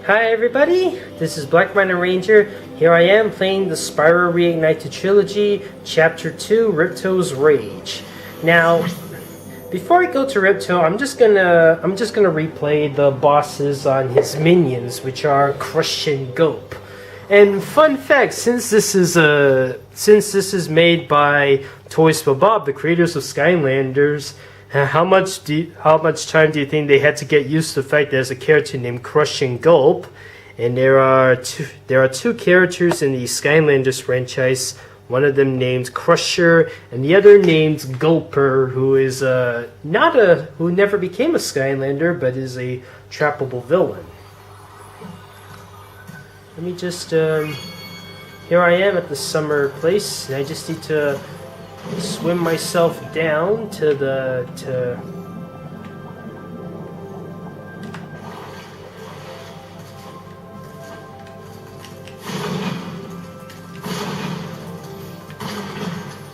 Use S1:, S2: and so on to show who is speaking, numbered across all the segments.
S1: Hi everybody, this is Black Miner Ranger. Here I am playing the Spyro Reignited Trilogy, Chapter 2, Ripto's Rage. Now, before I go to Ripto, I'm just gonna replay the bosses on his minions, which are Crush and Gulp. And fun fact, since this is made by Toys for Bob, the creators of Skylanders, how much time do you think they had to get used to the fact there's a character named Crush and Gulp, and there are two characters in the Skylanders franchise. One of them named Crusher, and the other named Gulper, who is who never became a Skylander, but is a trappable villain. Let me just here I am at the summer place, and I just need to swim myself down to the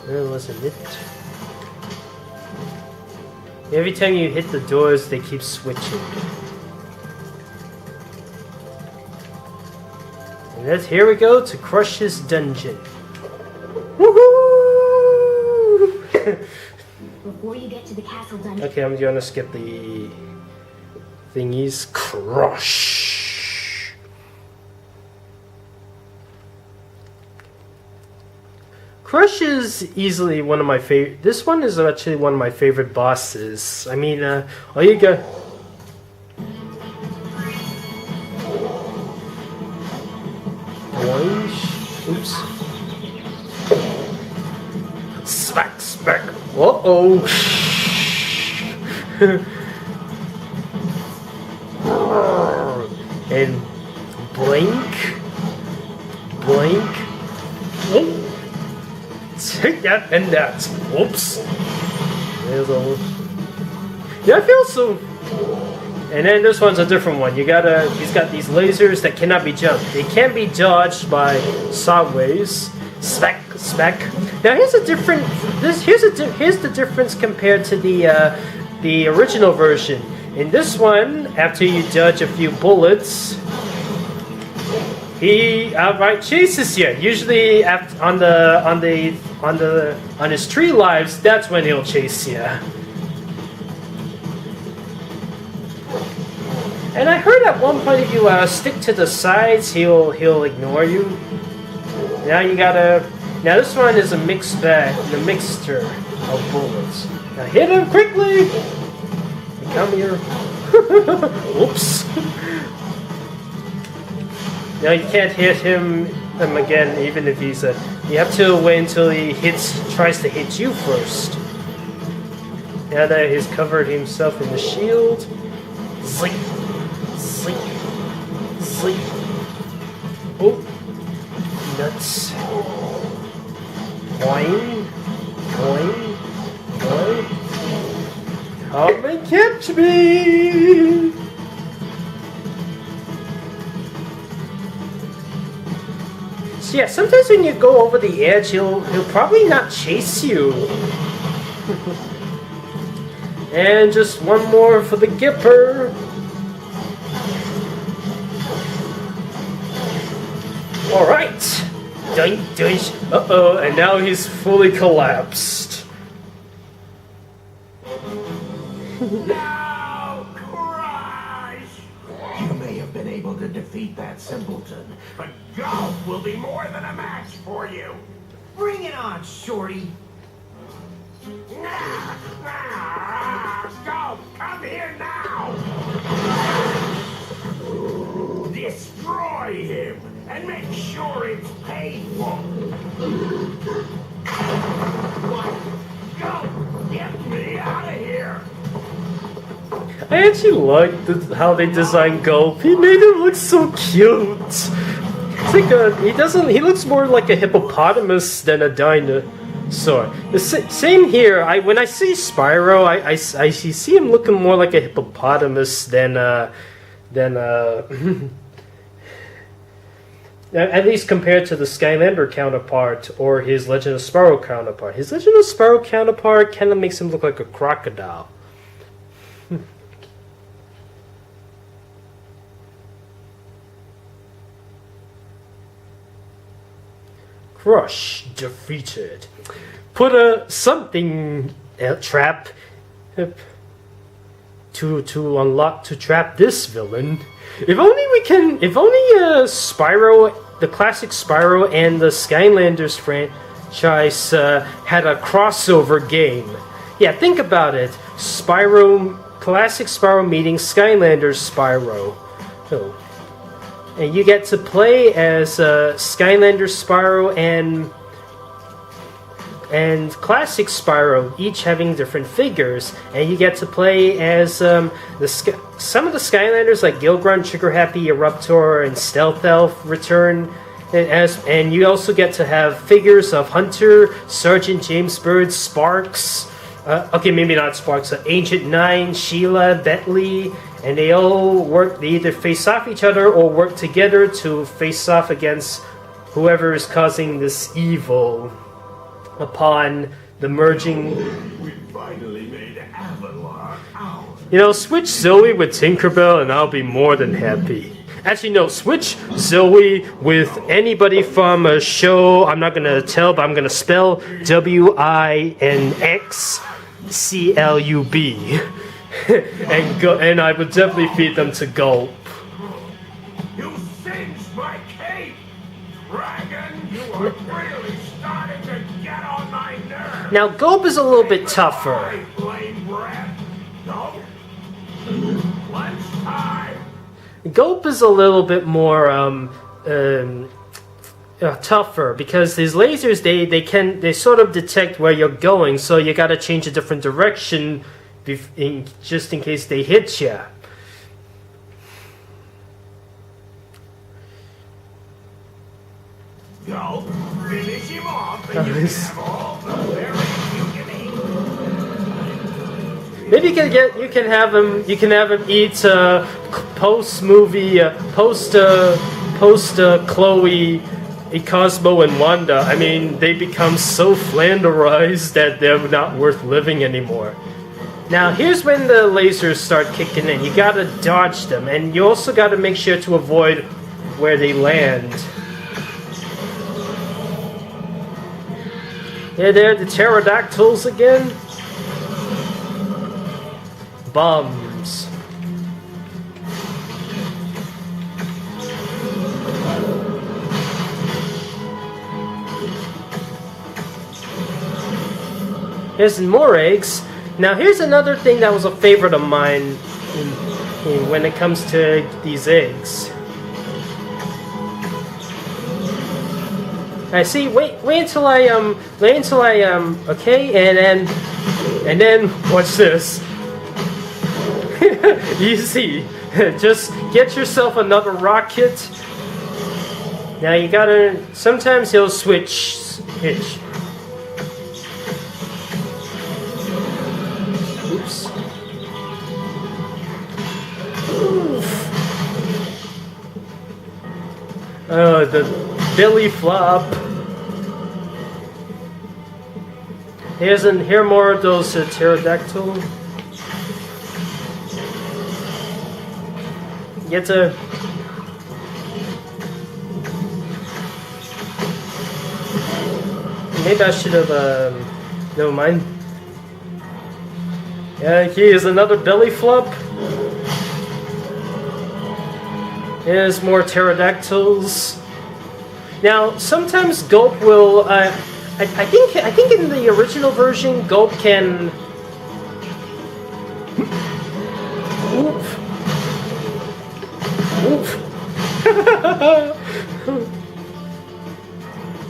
S1: where wasn't it? Every time you hit the doors, they keep switching. And that's, here we go to Crush's dungeon. Woohoo!
S2: Before you get to the castle dungeon.
S1: Okay, I'm gonna skip the thingies. Crush. Crush is easily one of my favorite. This one is actually one of my favorite bosses. I mean, all you got. Oops. Smack, smack. Uh-oh. And blink. Blink. Whoop. Take that and that. Whoops. There's a... Yeah, I feel so... And then this one's a different one. He's got these lasers that cannot be jumped. They can't be dodged by Sawways. Smack, smack. Now here's a different. Here's the difference compared to the original version. In this one, after you dodge a few bullets, he outright chases you. Usually, on his 3 lives, that's when he'll chase you. And I heard at one point if you stick to the sides, he'll ignore you. Now you gotta. Now this one is a mixed bag, the mixture of bullets. Now hit him quickly. Come here. Whoops. Now you can't hit him again, even if he's a. You have to wait until he tries to hit you first. Now that he's covered himself in the shield. Sleep. Sleep. Sleep. Oh. Nuts. Boing. Boing. Boing. Come and catch me! So yeah, sometimes when you go over the edge, he'll probably not chase you. And just one more for the Gipper. Alright! Doink, doink. Uh-oh, and now he's fully collapsed.
S3: Now, Crush! You may have been able to defeat that simpleton, but Gulp will be more than a match for you. Bring it on, Shorty. Gulp, come here now! Destroy him! And make sure it's painful. Go! Get me out of here!
S1: I actually like how they designed Gulp. He made him look so cute. It's like he looks more like a hippopotamus than a dinosaur. The same here. When I see Spyro, I see him looking more like a hippopotamus than at least compared to the Skylander counterpart or his Legend of Spyro counterpart. His Legend of Spyro counterpart kind of makes him look like a crocodile. Crush defeated. Put a something trap to unlock to trap this villain. If only Spyro, the classic Spyro and the Skylanders franchise had a crossover game. Yeah, think about it. Classic Spyro meeting Skylanders Spyro. Oh. And you get to play as Skylanders Spyro and classic Spyro, each having different figures, and you get to play as some of the Skylanders like Gilgrunt, Trigger Happy, Eruptor, and Stealth Elf return, and you also get to have figures of Hunter, Sergeant James Bird, Sparks. Okay, maybe not Sparks. Ancient Nine, Sheila, Bentley, and they all work. They either face off each other or work together to face off against whoever is causing this evil. Upon the merging,
S3: We finally made Avalon ours.
S1: you know, switch Zoe with Tinkerbell, and I'll be more than happy. Actually, no, switch Zoe with anybody from a show. I'm not gonna tell, but I'm gonna spell WINXCLUB, and I would definitely feed them to Gulp.
S3: You singed my cape! Dragon, you are really starting to get on my nerves!
S1: Now, Gulp is a little bit tougher.
S3: My blame breath! No! Lunchtime!
S1: Gulp is a little bit more tougher because his lasers they sort of detect where you're going, so you got to change a different direction just in case they hit you.
S3: Go, finish him off, and you can have all the berries you can eat.
S1: Maybe you can have him eat post Chloe, Cosmo and Wanda. I mean, they become so flanderized that they're not worth living anymore. Now here's when the lasers start kicking in. You gotta dodge them, and you also gotta make sure to avoid where they land. Yeah, they're the pterodactyls again. Bums. Here's more eggs. Now here's another thing that was a favorite of mine when it comes to these eggs. I see. Wait until I okay, and then watch this. Easy. Just get yourself another rocket. Now you gotta. Sometimes he'll hitch. Oops. Oh, the belly flop. Here more of those pterodactyl. Get to. Maybe I should have. Never mind. Yeah, here's another belly flop. Here's more pterodactyls. Now, sometimes Gulp will. I think in the original version, Gulp can. Oop.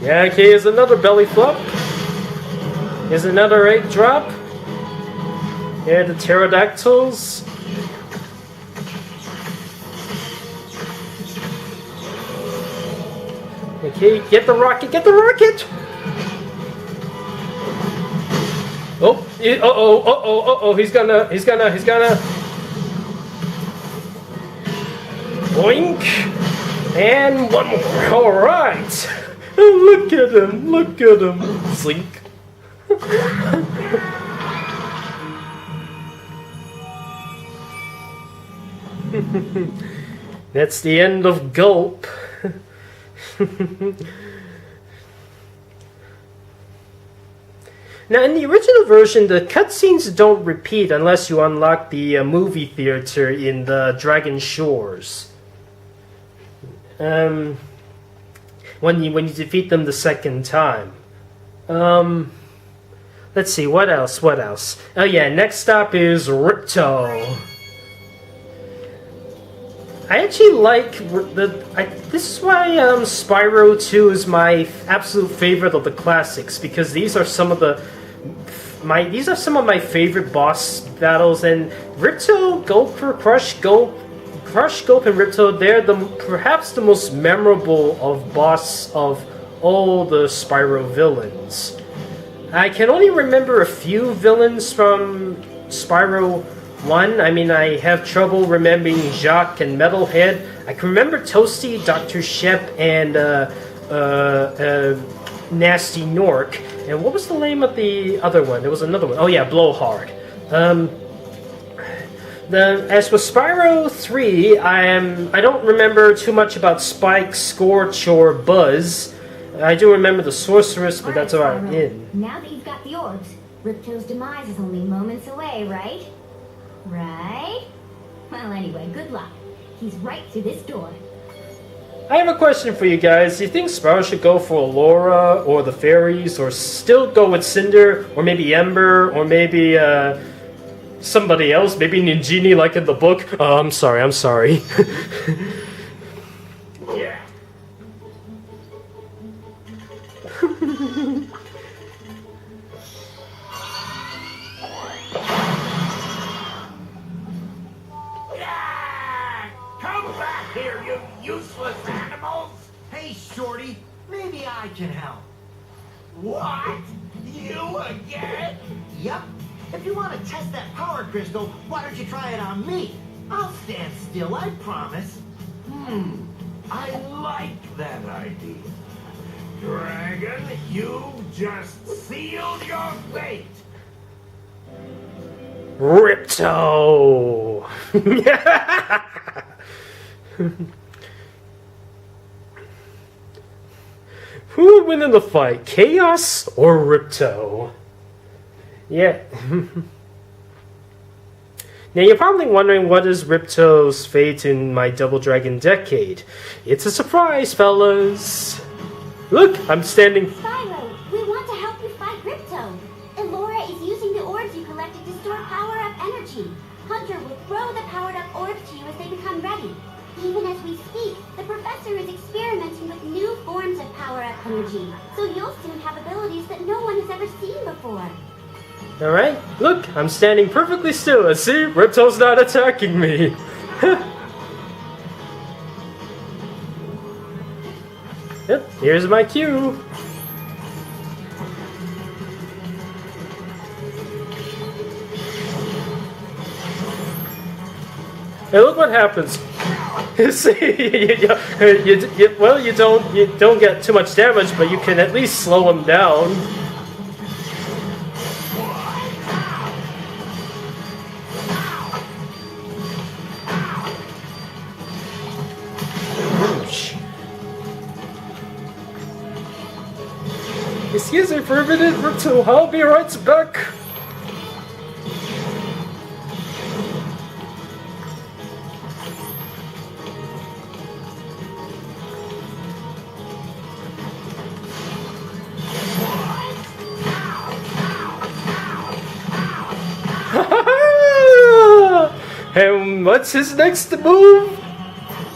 S1: Yeah, okay, here's another belly flop. Here's another egg drop. Here are the pterodactyls. Okay, get the rocket, Oh, he's gonna. Boink! And one more. Alright! Look at him. Zink. That's the end of Gulp. Now, in the original version, the cutscenes don't repeat unless you unlock the movie theater in the Dragon Shores. When you defeat them the second time. Let's see, what else? Oh yeah, next stop is Ripto. I actually like this is why Spyro 2 is my absolute favorite of the classics, because these are some of my favorite boss battles. And Ripto, Crush, Gulp, and Ripto, they're perhaps the most memorable of boss of all the Spyro villains. I can only remember a few villains from Spyro 1. I mean, I have trouble remembering Jacque and Metalhead. I can remember Toasty, Dr. Shep, and Nasty Nork. And what was the name of the other one? There was another one. Oh yeah, Blowhard. As for Spyro 3, I don't remember too much about Spike, Scorch, or Buzz. I do remember the Sorceress, but that's all I'm in.
S2: Now that you've got the orbs, Ripto's demise is only moments away, right? Right? Well, anyway, good luck. He's right through this door.
S1: I have a question for you guys. Do you think Spyro should go for Allura or the fairies, or still go with Cinder, or maybe Ember, or maybe somebody else? Maybe Ninjini like in the book? I'm sorry.
S3: Yeah. Come back here, you useless animals! Hey, Shorty, maybe I can help. What? You again? Yup. If you want to test that power crystal, why don't you try it on me? I'll stand still, I promise. I like that idea. Dragon, you just sealed your fate!
S1: Ripto! Who would win in the fight, Chaos or Ripto? Yeah. Now you're probably wondering what is Ripto's fate in my Double Dragon Decade. It's a surprise, fellas! Look, I'm standing...
S2: Spyro, we want to help you fight Ripto. Elora is using the orbs you collected to store power-up energy. Hunter will throw the powered-up orbs to you as they become ready. Even as we speak, the professor is experimenting with new forms of power-up energy, so you'll soon have abilities that no one has ever seen before.
S1: Alright, look, I'm standing perfectly still, and see, Ripto's not attacking me. Yep, here's my cue. Hey, look what happens. See, you don't get too much damage, but you can at least slow him down. Excuse me for a minute, Ripto. I'll be right back. And what's his next move?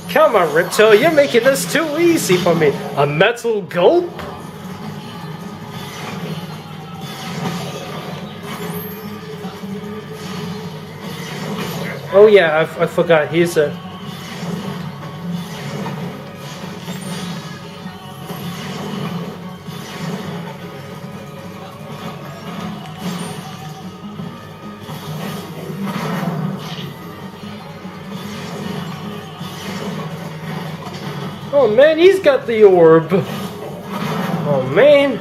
S1: Come on, Ripto, you're making this too easy for me. A metal gulp? Oh yeah, I forgot, he's a... Oh man, he's got the orb! Oh man!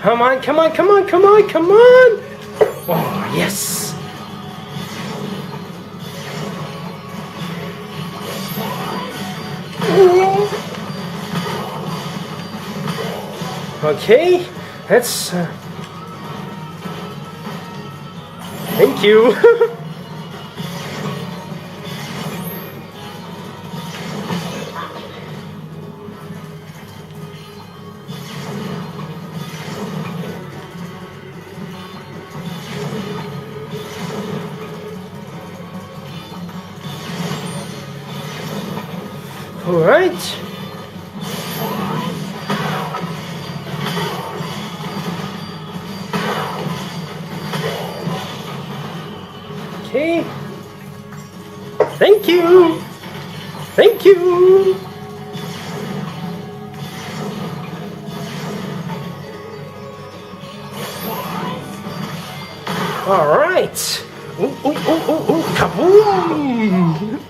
S1: Come on, come on, come on, come on, come on! Oh, yes! Okay, that's... Thank you. All right. Okay. Thank you. Thank you. All right. Ooh, ooh, ooh, ooh, ooh. Kaboom!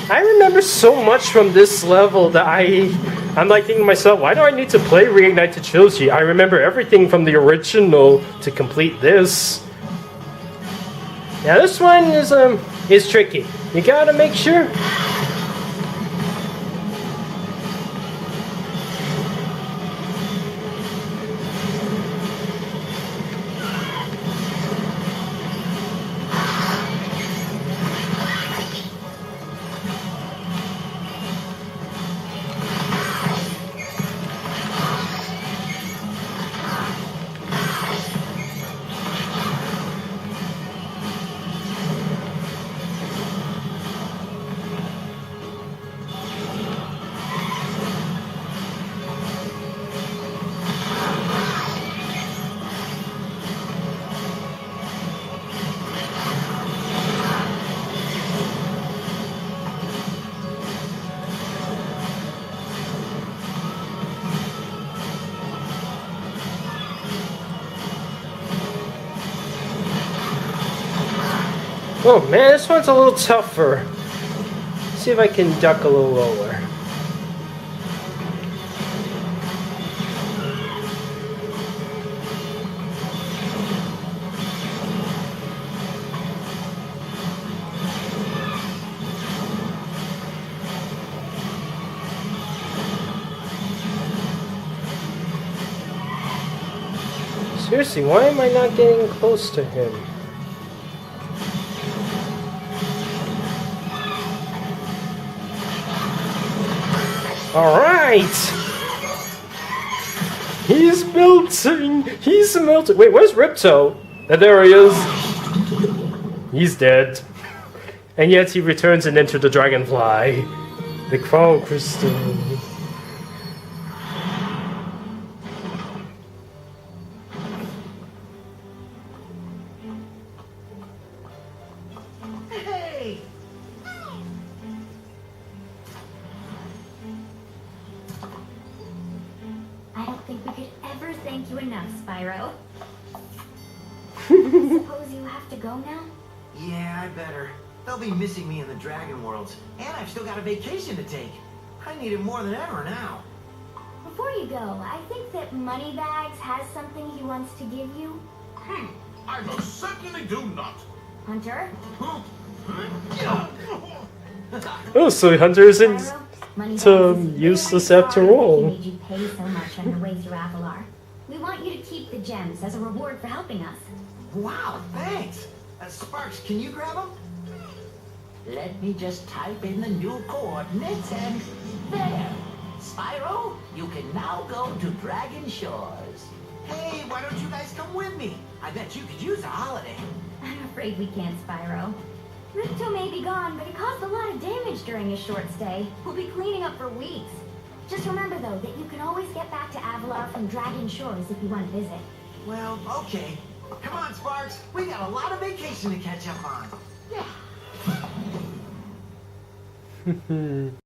S1: I remember so much from this level that I'm like thinking to myself, why do I need to play Reignited Trilogy? I remember everything from the original to complete this. Now this one is tricky. You gotta make sure. Oh man, this one's a little tougher. See if I can duck a little lower. Seriously, why am I not getting close to him? Alright! He's melting! He's melting! Wait, where's Ripto? There he is! He's dead. And yet he returns and enters the dragonfly. The crown crystal.
S3: Hey!
S2: I don't think we could ever thank you enough, Spyro. I suppose you have to go now?
S3: Yeah, I better. They'll be missing me in the Dragon Worlds. And I've still got a vacation to take. I need it more than ever now.
S2: Before you go, I think that Moneybags has something he wants to give you.
S4: I most certainly do not.
S2: Hunter?
S1: Oh, so Hunter isn't
S2: Spyro, Moneybags is
S1: useless
S2: very
S1: after
S2: sorry that
S1: all.
S2: he made you pay so much on your way through Avalar. We want you to keep the gems as a reward for helping us.
S3: Wow, thanks. Sparks, can you grab them? Let me just type in the new coordinates and... There! Spyro, you can now go to Dragon Shores. Hey, why don't you guys come with me? I bet you could use a holiday.
S2: I'm afraid we can't, Spyro. Ripto may be gone, but he caused a lot of damage during his short stay. We'll be cleaning up for weeks. Just remember, though, that you can always get back to Avalar from Dragon Shores if you want to visit.
S3: Well, okay. Come on, Sparks. We got a lot of vacation to catch up on. Yeah.